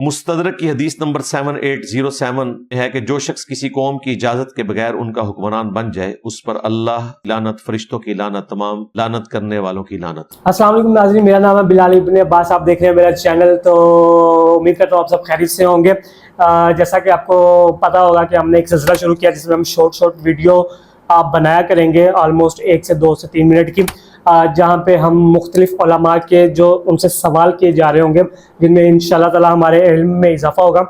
मुस्तदरक की हदीस नंबर 7807 है कि जो शख्स किसी कौम की इजाजत के बगैर उनका हुक्मरान बन जाए उस पर अल्लाह की लानत, फरिश्तों की लानत, तमाम लानत करने वालों की लानत। अस्सलाम वालेकुम नाज़रीन, मेरा नाम है बिलाल इब्न अब्बास, आप देख रहे हैं मेरा चैनल। तो उम्मीद करता हूँ आप सब खैरियत से होंगे। जैसा कि आपको पता होगा कि हमने एक सिलसिला शुरू किया जिसमें हम शॉर्ट वीडियो आप बनाया करेंगे ऑलमोस्ट 1 से 2 से 3 मिनट की, जहाँ पे हम मुख्तलिफ उलमा के जो उनसे सवाल किए जा रहे होंगे जिनमें इंशाल्लाह ताला हमारे इल्म में इजाफा होगा,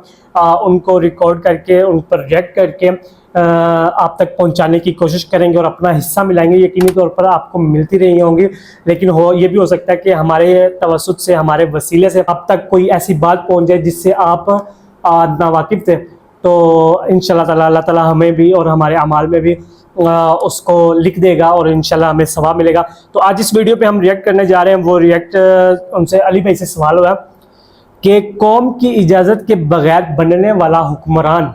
उनको रिकॉर्ड करके उन पर रिएक्ट करके आप तक पहुंचाने की कोशिश करेंगे और अपना हिस्सा मिलाएंगे। यकीनी तौर पर आपको मिलती रही होंगी, लेकिन ये भी हो सकता है कि हमारे तवस्सुत से, हमारे वसीले से आप तक कोई ऐसी बात पहुंच जाए जिससे आप नावाकिफ थे। तो इंशाल्लाह ताला अल्लाह ताला हमें भी और हमारे अमाल में भी उसको लिख देगा और इंशाल्लाह हमें सवाब मिलेगा। तो आज इस वीडियो पे हम रिएक्ट करने जा रहे हैं। वो रिएक्ट उनसे अली भाई से सवाल हुआ कि कौम की इजाज़त के बगैर बनने वाला हुक्मरान,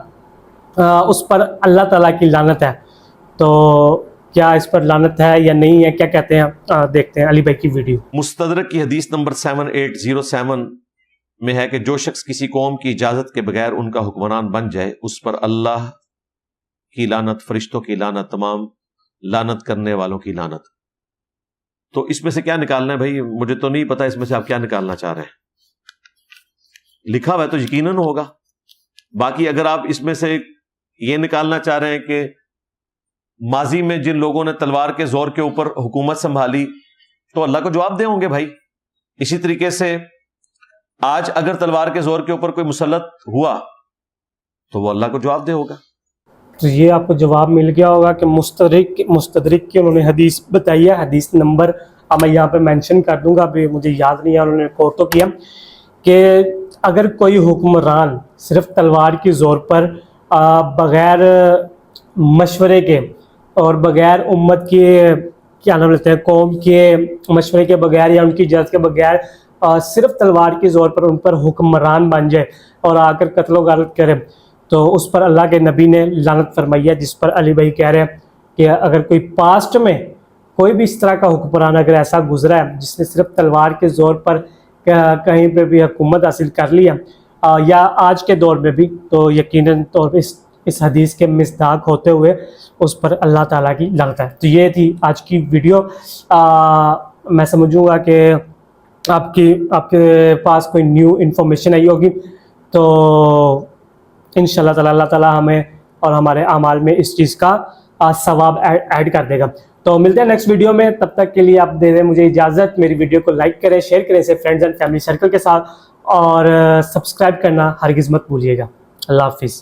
उस पर अल्लाह ताला की लानत है। तो क्या इस पर लानत है या नहीं है, क्या कहते हैं, देखते हैं अली भाई की वीडियो। मुस्तदरक की हदीस नंबर 7807 में है कि जो शख्स किसी कौम की इजाजत के बगैर उनका हुक्मरान बन जाए उस पर अल्लाह की लानत, फरिश्तों की लानत, तमाम लानत करने वालों की लानत। तो इसमें से क्या निकालना है भाई? मुझे तो नहीं पता इसमें से आप क्या निकालना चाह रहे हैं। लिखा हुआ है तो यकीनन होगा। बाकी अगर आप इसमें से ये निकालना चाह रहे हैं कि माजी में जिन लोगों ने तलवार के जोर के ऊपर हुकूमत संभाली तो अल्लाह को जवाब दे होंगे भाई। इसी तरीके से आज अगर तलवार के जोर के ऊपर कोई मुसल्लत हुआ तो वो अल्लाह को जवाब दे होगा। तो ये आपको जवाब मिल गया होगा कि मुस्तदरिक की उन्होंने हदीस बताई है। हदीस नंबर अब मैं यहाँ पे मेंशन कर दूंगा, अभी मुझे याद नहीं है, उन्होंने कोट तो किया कि अगर कोई हुक्मरान सिर्फ तलवार की जोर पर बगैर मशवरे के और बगैर उम्मत के, क्या नाम लेते हैं, कौम के मशवरे के बगैर या उनकी इजाज़त के बगैर सिर्फ तलवार की जोर पर उन पर हुक्मरान बन जाए और आकर कत्ल गारत करे तो उस पर अल्लाह के नबी ने लानत फरमाई है। जिस पर अली भाई कह रहे हैं कि अगर कोई पास्ट में कोई भी इस तरह का हुक्मरान अगर ऐसा गुजरा है जिसने सिर्फ तलवार के जोर पर कहीं पे भी हुकूमत हासिल कर लिया या आज के दौर में भी, तो यकीनन तौर पर इस हदीस के मिसदाक होते हुए उस पर अल्लाह ताला की लानत है। तो ये थी आज की वीडियो। मैं समझूंगा कि आपके पास कोई न्यू इन्फॉर्मेशन आई होगी, तो इंशाल्लाह ताला अल्लाह ताला हमें और हमारे अमाल में इस चीज़ का सवाब ऐड कर देगा। तो मिलते हैं नेक्स्ट वीडियो में, तब तक के लिए आप दे दें मुझे इजाज़त। मेरी वीडियो को लाइक करें, शेयर करें इसे फ्रेंड्स एंड फैमिली सर्कल के साथ, और सब्सक्राइब करना हरगिज़ मत भूलिएगा। अल्लाह हाफिज़।